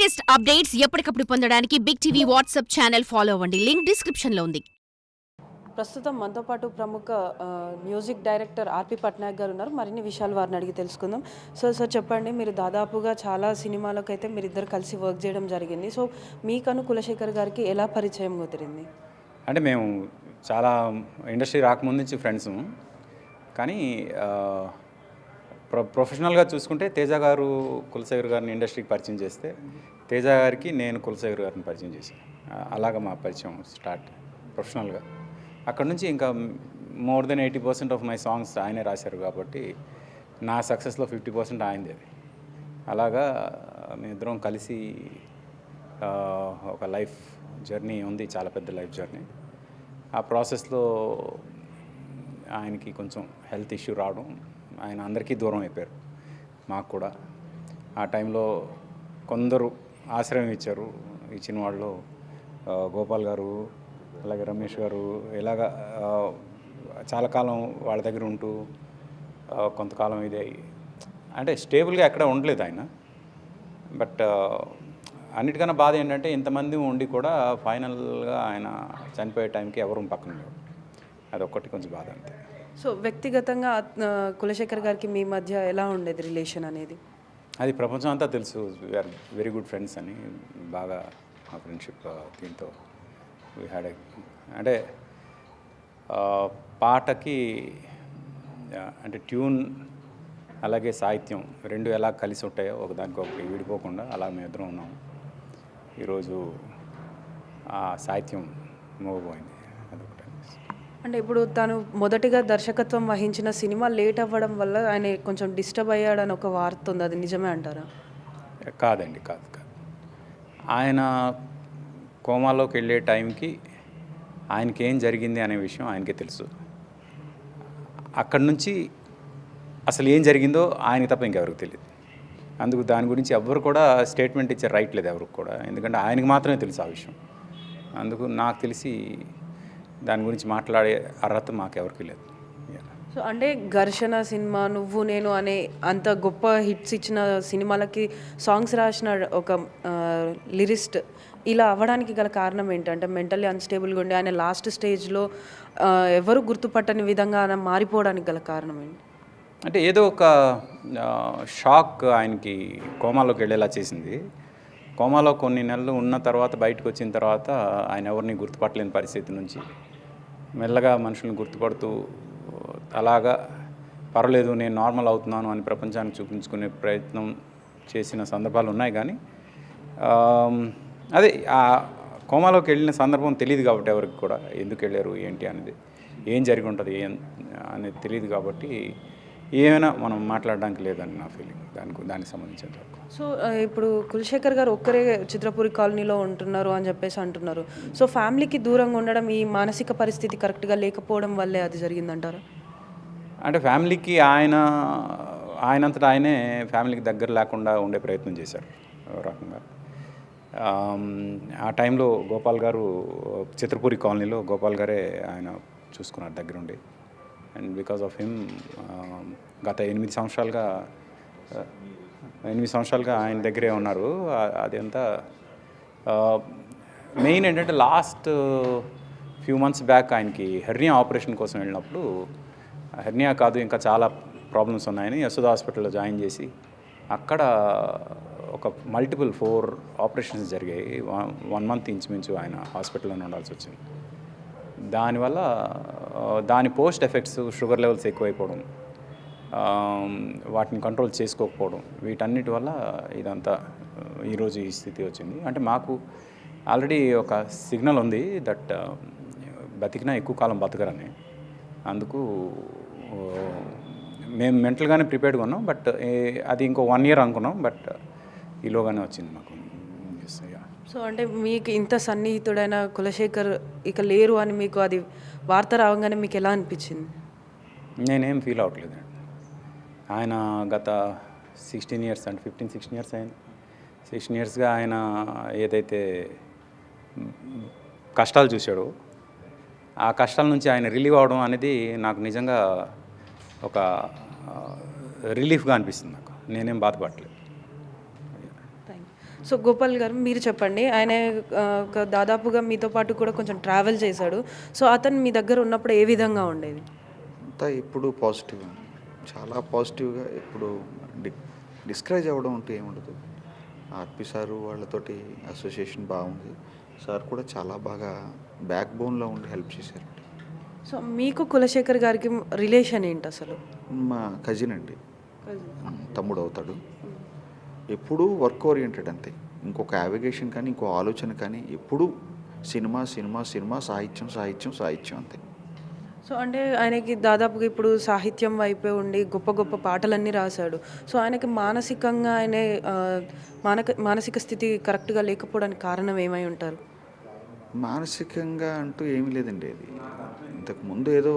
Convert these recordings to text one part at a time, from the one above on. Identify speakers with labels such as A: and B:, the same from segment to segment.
A: Latest updates ఎప్పటికప్పుడు పొందడానికి big TV WhatsApp channel follow అవ్వండి. లింక్ డిస్క్రిప్షన్లో ఉంది.
B: ప్రస్తుతం మనతో పాటు ప్రముఖ మ్యూజిక్ డైరెక్టర్ ఆర్పి పట్నాయక్ గారు ఉన్నారు. మరిన్ని విషయాలు వారిని అడిగి తెలుసుకుందాం. సార్ చెప్పండి, మీరు దాదాపుగా చాలా సినిమాలకు అయితే మీరు ఇద్దరు కలిసి వర్క్ చేయడం జరిగింది. సో మీకను కులశేఖర్ గారికి ఎలా పరిచయం కుదిరింది?
C: అంటే మేము చాలా ఇండస్ట్రీ రాకముందు నుంచి ఫ్రెండ్స్. కానీ ప్రొఫెషనల్గా చూసుకుంటే తేజ గారు కులశేఖర్ గారిని ఇండస్ట్రీకి పరిచయం చేస్తే తేజ గారికి నేను కులశేఖర్ గారిని పరిచయం చేశాను. అలాగా మా పరిచయం స్టార్ట్ ప్రొఫెషనల్గా. అక్కడ నుంచి ఇంకా more than 80% of my songs ఆయనే రాశారు కాబట్టి నా సక్సెస్లో 50% ఆయనది. అలాగా మేమిద్దరం కలిసి ఒక లైఫ్ జర్నీ ఉంది, చాలా పెద్ద లైఫ్ జర్నీ. ఆ ప్రాసెస్లో ఆయనకి కొంచెం హెల్త్ ఇష్యూ రావడం, ఆయన అందరికీ దూరం అయిపోయారు, మాకు కూడా. ఆ టైంలో కొందరు ఆశ్రయం ఇచ్చిన వాళ్ళు గోపాల్ గారు, అలాగే రమేష్ గారు, ఇలాగా చాలా కాలం వాళ్ళ దగ్గర ఉంటూ కొంతకాలం ఇదే అంటే స్టేబుల్గా ఎక్కడ ఉండలేదు ఆయన. బట్ అన్నిటికన్నా బాధ ఏంటంటే ఇంతమంది ఉండి కూడా ఫైనల్గా ఆయన చనిపోయే టైంకి ఎవరు పక్కన లేరు. అదొక్కటి కొంచెం బాధ అంతే.
B: సో వ్యక్తిగతంగా కులశేఖర్ గారికి మీ మధ్య ఎలా ఉండేది రిలేషన్ అనేది?
C: అది ప్రపంచం అంతా తెలుసు. వీఆర్ వెరీ గుడ్ ఫ్రెండ్స్ అని. బాగా మా ఫ్రెండ్షిప్ దీంతో వీ హ్యాడ్ అంటే పాటకి అంటే ట్యూన్ అలాగే సాహిత్యం రెండు ఎలా కలిసి ఉంటాయో ఒకదానికి ఒకటి విడిపోకుండా అలా మేము ఇద్దరం ఉన్నాము. ఈరోజు ఆ సాహిత్యం మోగిపోయింది. అదొకటి.
B: అంటే ఇప్పుడు తను మొదటిగా దర్శకత్వం వహించిన సినిమా లేట్ అవ్వడం వల్ల ఆయన కొంచెం డిస్టర్బ్ అయ్యాడని ఒక వార్త ఉంది, అది నిజమే అంటారా?
C: కాదండి, కాదు. ఆయన కోమాలోకి వెళ్ళే టైంకి ఆయనకి ఏం జరిగింది అనే విషయం ఆయనకే తెలుసు. అక్కడి నుంచి అసలు ఏం జరిగిందో ఆయనకి తప్ప ఇంకెవరికి తెలియదు. అందుకు దాని గురించి ఎవరు కూడా స్టేట్మెంట్ ఇచ్చే రైట్ లేదు ఎవరికి కూడా, ఎందుకంటే ఆయనకి మాత్రమే తెలుసు ఆ విషయం. అందుకు నాకు తెలిసి దాని గురించి మాట్లాడే అర్హత మాకెవరికి లేదు.
B: సో అంటే ఘర్షణ సినిమా, నువ్వు నేను అనే అంత గొప్ప హిట్స్ ఇచ్చిన సినిమాలకి సాంగ్స్ రాసిన ఒక లిరిస్ట్ ఇలా అవ్వడానికి గల కారణం ఏంటంటే మెంటల్లీ అన్స్టేబుల్గా ఉండి ఆయన లాస్ట్ స్టేజ్లో ఎవరు గుర్తుపట్టని విధంగా ఆయన మారిపోవడానికి గల కారణం ఏంటి?
C: అంటే ఏదో ఒక షాక్ ఆయనకి కోమాలోకి వెళ్ళేలా చేసింది. కోమాలో కొన్ని నెలలు ఉన్న తర్వాత బయటకు వచ్చిన తర్వాత ఆయన ఎవరిని గుర్తుపట్టలేని పరిస్థితి నుంచి మెల్లగా మనుషుల్ని గుర్తుపడుతూ అలాగా పర్వాలేదు నేను నార్మల్ అవుతున్నాను అని ప్రపంచానికి చూపించుకునే ప్రయత్నం చేసిన సందర్భాలు ఉన్నాయి. కానీ అదే ఆ కోమాలోకి వెళ్ళిన సందర్భం తెలియదు కాబట్టి ఎవరికి కూడా ఎందుకు వెళ్ళారు ఏంటి అనేది, ఏం జరిగి ఉంటుంది అనేది తెలియదు కాబట్టి ఏమైనా మనం మాట్లాడడానికి లేదని నా ఫీలింగ్ దానికి సంబంధించిన వరకు.
B: సో ఇప్పుడు కులశేఖర్ గారు ఒక్కరే చిత్రపురి కాలనీలో ఉంటున్నారు అని చెప్పేసి అంటున్నారు. సో ఫ్యామిలీకి దూరంగా ఉండడం, ఈ మానసిక పరిస్థితి కరెక్ట్గా లేకపోవడం వల్లే అది జరిగిందంటారా?
C: అంటే ఫ్యామిలీకి ఆయనంతటా ఆయనే ఫ్యామిలీకి దగ్గర లేకుండా ఉండే ప్రయత్నం చేశారు రకంగా. ఆ టైంలో గోపాల్ గారు చిత్రపురి కాలనీలో గోపాల్ గారే ఆయన చూసుకున్నారు దగ్గరుండి. అండ్ బికాజ్ ఆఫ్ హిమ్ గత 8 సంవత్సరాలుగా ఆయన దగ్గరే ఉన్నారు. అదంతా మెయిన్ ఏంటంటే లాస్ట్ ఫ్యూ మంత్స్ బ్యాక్ ఆయనకి హెర్నియా ఆపరేషన్ కోసం వెళ్ళినప్పుడు, హెర్నియా కాదు ఇంకా చాలా ప్రాబ్లమ్స్ ఉన్నాయని యశోద హాస్పిటల్లో జాయిన్ చేసి అక్కడ ఒక మల్టిపుల్ 4 ఆపరేషన్స్ జరిగాయి. 1 మంత్ ఇంచుమించు ఆయన హాస్పిటల్లోనే ఉండాల్సి వచ్చింది. దానివల్ల దాని పోస్ట్ ఎఫెక్ట్స్, షుగర్ లెవెల్స్ ఎక్కువైపోవడం, వాటిని కంట్రోల్ చేసుకోకపోవడం, వీటన్నిటి వల్ల ఇదంతా ఈరోజు ఈ స్థితి వచ్చింది. అంటే మాకు ఆల్రెడీ ఒక సిగ్నల్ ఉంది దట్ బతికినా ఎక్కువ కాలం బతకరని. అందుకు మేము మెంటల్గానే ప్రిపేర్డ్గా ఉన్నాం. బట్ అది ఇంకో 1 year అనుకున్నాం. బట్ ఈలోగానే వచ్చింది మాకు.
B: సో అంటే మీకు ఇంత సన్నిహితుడైన కులశేఖర్ ఇక లేరు అని మీకు అది వార్త రావగానే మీకు ఎలా అనిపించింది?
C: నేనేం ఫీల్ అవ్వట్లేదండి. ఆయన గత 16 years అంటే 15-16 years అయింది. 16 yearsగా ఆయన ఏదైతే కష్టాలు చూశాడో ఆ కష్టాల నుంచి ఆయన రిలీవ్ అవ్వడం అనేది నాకు నిజంగా ఒక రిలీఫ్గా అనిపిస్తుంది. నాకు నేనేం బాధపడలేదు.
B: సో గోపాల్ గారు మీరు చెప్పండి, ఆయన ఒక దాదాపుగా మీతో పాటు కూడా కొంచెం ట్రావెల్ చేశాడు. సో అతను మీ దగ్గర ఉన్నప్పుడు ఏ విధంగా ఉండేది?
D: అంతా ఎప్పుడు పాజిటివ్, చాలా పాజిటివ్గా ఎప్పుడు డిస్కరేజ్ అవ్వడం అంటూ ఏముండదు. ఆర్పి సారు వాళ్ళతోటి అసోసియేషన్ బాగుంది. సార్ కూడా చాలా బాగా బ్యాక్ బోన్లో ఉండి హెల్ప్ చేశారు.
B: సో మీకు కులశేఖర్ గారికి రిలేషన్ ఏంటి అసలు?
D: మా కజిన్ అండి, తమ్ముడు అవుతాడు. ఎప్పుడూ వర్క్ ఓరియంటెడ్ అంతే. ఇంకొక యావిగేషన్ కానీ ఇంకో ఆలోచన కానీ ఎప్పుడూ సినిమా సినిమా సినిమా, సాహిత్యం సాహిత్యం సాహిత్యం అంతే.
B: సో అంటే ఆయనకి దాదాపుగా ఇప్పుడు సాహిత్యం వైపే ఉండి గొప్ప గొప్ప పాటలన్నీ రాశాడు. సో ఆయనకి మానసికంగా ఆయన మానసిక స్థితి కరెక్ట్గా లేకపోవడానికి కారణం ఏమై ఉంటారు?
D: మానసికంగా అంటూ ఏమీ లేదండి. అది ఇంతకుముందు ఏదో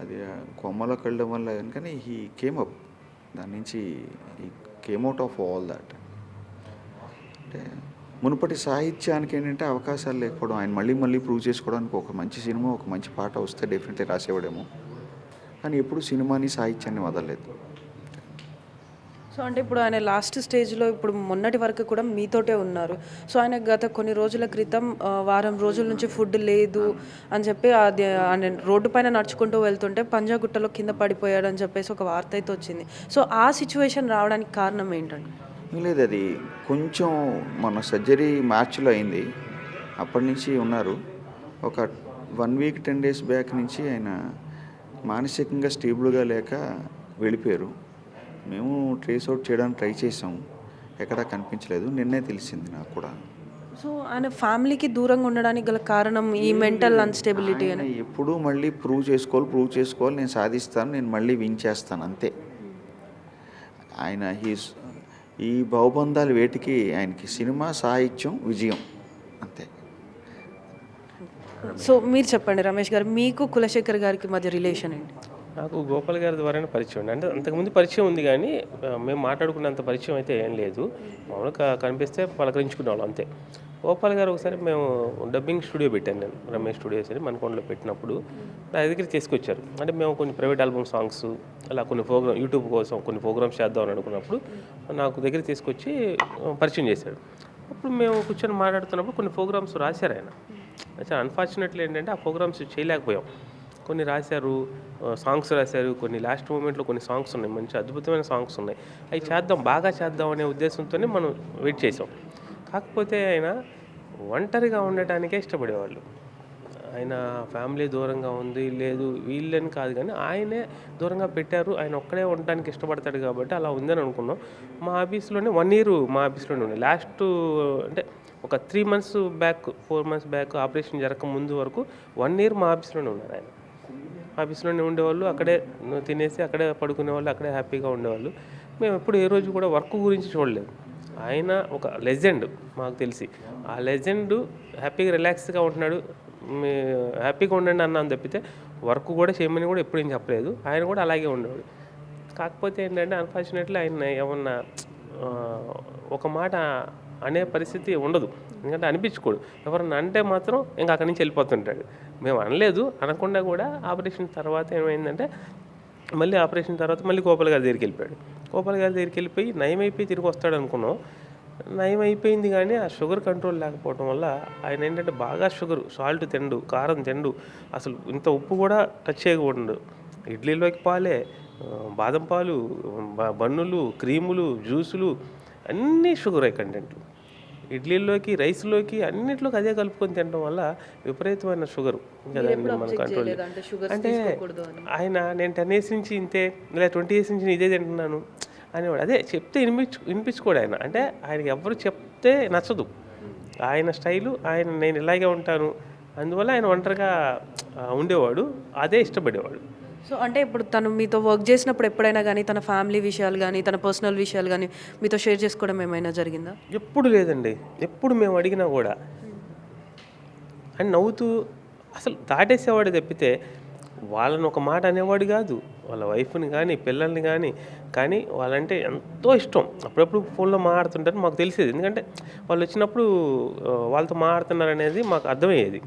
D: అది కొమ్మలోకి వెళ్ళడం వల్ల కానీ హీ కేమ్ అప్, దాని నుంచి ఈ came out of all that. అంటే మునుపటి సాహిత్యానికి ఏంటంటే అవకాశాలు లేకపోవడం, ఆయన మళ్ళీ మళ్ళీ ప్రూవ్ చేసుకోవడానికి ఒక మంచి సినిమా ఒక మంచి పాట వస్తే డెఫినెట్లీ రాసేవాడేమో, కానీ ఎప్పుడు సినిమాని సాహిత్యాన్ని వదలలేదు.
B: సో అంటే ఇప్పుడు ఆయన లాస్ట్ స్టేజ్లో ఇప్పుడు మొన్నటి వరకు కూడా మీతోటే ఉన్నారు. సో ఆయన గత కొన్ని రోజుల క్రితం వారం రోజుల నుంచి ఫుడ్ లేదు అని చెప్పి అది ఆయన రోడ్డు పైన నడుచుకుంటూ వెళ్తుంటే పంజాగుట్టలో కింద పడిపోయాడు అని చెప్పేసి ఒక వార్త అయితే వచ్చింది. సో ఆ సిచ్యువేషన్ రావడానికి కారణం ఏంటండి?
D: లేదు, అది కొంచెం మన సర్జరీ మార్చిలో అయింది, అప్పటి నుంచి ఉన్నారు. ఒక 1 వీక్ 10 డేస్ బ్యాక్ నుంచి ఆయన మానసికంగా స్టేబుల్గా లేక వెళ్ళిపోయారు. మేము ట్రేస్ అవుట్ చేయడానికి ట్రై చేసాము, ఎక్కడా కనిపించలేదు. నిన్నే తెలిసింది నాకు కూడా.
B: సో ఆయన ఫ్యామిలీకి దూరంగా ఉండడానికి గల కారణం ఈ మెంటల్ అన్స్టేబిలిటీ అని
D: ఎప్పుడూ మళ్ళీ ప్రూవ్ చేసుకోవాలి, నేను సాధిస్తాను, నేను మళ్ళీ విన్ చేస్తాను అంతే. ఆయన ఈ భావబంధాలు వేటికి ఆయనకి సినిమా సాహిత్యం విజయం అంతే.
B: సో మీరు చెప్పండి రమేష్ గారు, మీకు కులశేఖర్ గారికి మధ్య రిలేషన్ ఏంటి?
E: నాకు గోపాల్ గారి ద్వారానే పరిచయం ఉంది. అంటే అంతకుముందు పరిచయం ఉంది కానీ మేము మాట్లాడుకున్నంత పరిచయం అయితే ఏం లేదు. మామూలుగా కనిపిస్తే పలకరించుకునేవాళ్ళం అంతే. గోపాల్ గారు ఒకసారి మేము డబ్బింగ్ స్టూడియో పెట్టాను, నేను రమేష్ స్టూడియోస్ అని మనకొండలో పెట్టినప్పుడు నా దగ్గరికి తీసుకొచ్చారు. అంటే మేము కొన్ని ప్రైవేట్ ఆల్బమ్ సాంగ్స్ అలా కొన్ని యూట్యూబ్ కోసం కొన్ని ప్రోగ్రామ్స్ చేద్దామని అనుకున్నప్పుడు నాకు దగ్గర తీసుకొచ్చి పరిచయం చేశాడు. అప్పుడు మేము కూర్చొని మాట్లాడుతున్నప్పుడు కొన్ని ప్రోగ్రామ్స్ రాశారు ఆయన. చాలా అన్ఫార్చునేట్లీ ఏంటంటే ఆ ప్రోగ్రామ్స్ చేయలేకపోయాం. కొన్ని రాశారు, సాంగ్స్ రాశారు, కొన్ని లాస్ట్ మూమెంట్లో కొన్ని సాంగ్స్ ఉన్నాయి, మంచి అద్భుతమైన సాంగ్స్ ఉన్నాయి. అవి చేద్దాం, బాగా చేద్దాం అనే ఉద్దేశంతోనే మనం వెయిట్ చేసాం. కాకపోతే ఆయన ఒంటరిగా ఉండటానికే ఇష్టపడేవాళ్ళు. ఆయన ఫ్యామిలీ దూరంగా ఉంది లేదు వీళ్ళని కాదు కానీ ఆయనే దూరంగా పెట్టారు. ఆయన ఒక్కడే ఉండటానికి ఇష్టపడతాడు కాబట్టి అలా ఉందని అనుకున్నాం. మా ఆఫీస్లోనే 1 year మా ఆఫీస్లోనే ఉంది. లాస్ట్ అంటే ఒక 3 months back 4 months back operation జరగక ముందు వరకు 1 year మా ఆఫీస్లోనే ఉన్నారు. ఆయన ఆఫీస్లోనే ఉండేవాళ్ళు, అక్కడే తినేసి అక్కడే పడుకునేవాళ్ళు, అక్కడే హ్యాపీగా ఉండేవాళ్ళు. మేము ఎప్పుడు ఏ రోజు కూడా వర్క్ గురించి చూడలేదు. ఆయన ఒక లెజెండ్ మాకు తెలిసి. ఆ లెజెండ్ హ్యాపీగా రిలాక్స్గా ఉంటున్నాడు, హ్యాపీగా ఉండండి అన్నాను తప్పితే వర్క్ కూడా చేయమని కూడా ఎప్పుడు ఏం చెప్పలేదు. ఆయన కూడా అలాగే ఉండేవాడు. కాకపోతే ఏంటంటే అన్ఫార్చునేట్లీ ఆయన ఏమన్నా ఒక మాట అనే పరిస్థితి ఉండదు, ఎందుకంటే అనిపించుకోడు. ఎవరన్నా అంటే మాత్రం ఇంకా అక్కడి నుంచి వెళ్ళిపోతుంటాడు. మేము అనలేదు, అనకుండా కూడా ఆపరేషన్ తర్వాత ఏమైందంటే మళ్ళీ ఆపరేషన్ తర్వాత మళ్ళీ గోపాల్ గారి దగ్గరికి వెళ్ళిపోయాడు. గోపాల్ గారి దగ్గరికి వెళ్ళిపోయి నయమైపోయి తిరిగి వస్తాడు అనుకున్నాం. నయం అయిపోయింది కానీ ఆ షుగర్ కంట్రోల్ లేకపోవడం వల్ల ఆయన ఏంటంటే బాగా సాల్ట్ తిండు, కారం తిండు, అసలు ఇంత ఉప్పు కూడా టచ్ చేయకూడదు. ఇడ్లీలోకి పాలే, బాదం పాలు, బన్నులు, క్రీములు, జ్యూసులు అన్నీ షుగర్ కంటెంట్లు. ఇడ్లీలోకి రైస్లోకి అన్నింటిలోకి అదే కలుపుకొని తినడం వల్ల విపరీతమైన షుగరు. ఇంకా దాన్ని మనం కంట్రోల్ అంటే ఆయన నేను 10 years నుంచి ఇంతే లేదా 20 years నుంచి ఇదే తింటున్నాను అనేవాడు. అదే చెప్తే వినిపించుకోడు ఆయన. అంటే ఆయనకి ఎవరు చెప్తే నచ్చదు, ఆయన స్టైలు, ఆయన నేను ఇలాగే ఉంటాను, అందువల్ల ఆయన ఒంటరిగా ఉండేవాడు, అదే ఇష్టపడేవాడు.
B: సో అంటే ఇప్పుడు తను మీతో వర్క్ చేసినప్పుడు ఎప్పుడైనా కానీ తన ఫ్యామిలీ విషయాలు కానీ తన పర్సనల్ విషయాలు కానీ మీతో షేర్ చేసుకోవడం ఏమైనా జరిగిందా?
E: ఎప్పుడు లేదండి, ఎప్పుడు మేము అడిగినా కూడా అని నవ్వుతూ అసలు దాటేసేవాడు తప్పితే వాళ్ళని ఒక మాట అనేవాడు కాదు. వాళ్ళ వైఫ్ని కానీ పిల్లల్ని కానీ వాళ్ళంటే ఎంతో ఇష్టం. అప్పుడప్పుడు ఫోన్లో మాట్లాడుతుంటారు, మాకు తెలిసేది. ఎందుకంటే వాళ్ళు వచ్చినప్పుడు వాళ్ళతో మాట్లాడుతున్నారు అనేది మాకు అర్థమయ్యేది.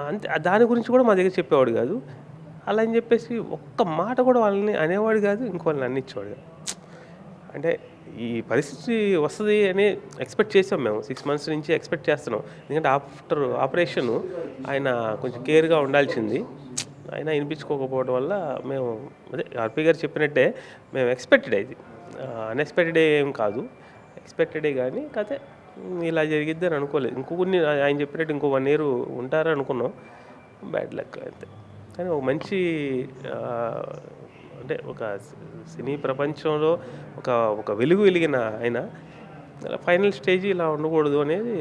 E: అంతే, దాని గురించి కూడా మా దగ్గర చెప్పేవాడు కాదు. అలా అని చెప్పేసి ఒక్క మాట కూడా వాళ్ళని అనేవాడు కాదు, ఇంకోళ్ళని అన్నిచ్చేవాడు కాదు. అంటే ఈ పరిస్థితి వస్తుంది అని ఎక్స్పెక్ట్ చేసాం మేము 6 months నుంచి ఎక్స్పెక్ట్ చేస్తున్నాం. ఎందుకంటే ఆఫ్టర్ ఆపరేషన్ ఆయన కొంచెం కేర్గా ఉండాల్సింది, ఆయన వినిపించుకోకపోవడం వల్ల మేము అదే ఆర్పి గారు చెప్పినట్టే మేము ఎక్స్పెక్టెడ్ ఇది, అన్ఎక్స్పెక్టెడ్ ఏం కాదు, ఎక్స్పెక్టెడే కానీ కథే ఇలా జరిగిద్ది అని అనుకోలేదు. ఇంకొన్ని ఆయన చెప్పినట్టు ఇంకో 1 year ఉంటారని అనుకున్నాం, బ్యాడ్ లక్ అంతే. కానీ ఒక మంచి అంటే ఒక సినీ ప్రపంచంలో ఒక వెలుగు వెలిగిన ఆయన ఫైనల్ స్టేజ్ ఇలా ఉండకూడదు అనేది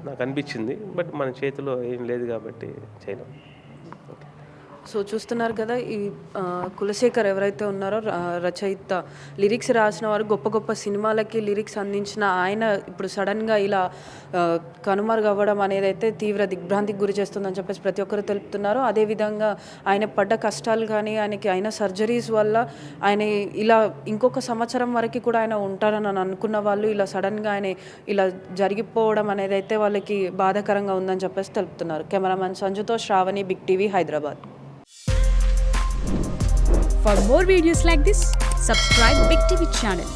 E: నాకు అనిపించింది. బట్ మన చేతిలో ఏం లేదు కాబట్టి చేయలేం.
B: సో చూస్తున్నారు కదా, ఈ కులశేఖర్ ఎవరైతే ఉన్నారో రచయిత, లిరిక్స్ రాసిన వారు, గొప్ప గొప్ప సినిమాలకి లిరిక్స్ అందించిన ఆయన ఇప్పుడు సడన్గా ఇలా కనుమరుగవ్వడం అనేది అయితే తీవ్ర దిగ్భ్రాంతికి గురి చేస్తుందని చెప్పేసి ప్రతి ఒక్కరు తెలుపుతున్నారు. అదేవిధంగా ఆయన పడ్డ కష్టాలు కానీ, ఆయనకి అయిన సర్జరీస్ వల్ల ఆయన ఇలా ఇంకొక సంవత్సరం వరకు కూడా ఆయన ఉంటారని అనుకున్న వాళ్ళు ఇలా సడన్గా ఆయన ఇలా జరిగిపోవడం అనేది అయితే వాళ్ళకి బాధాకరంగా ఉందని చెప్పేసి తెలుపుతున్నారు. కెమెరామెన్ సంజుతో Shravani, big TV, Hyderabad.
F: For more videos like this, subscribe Big TV channel.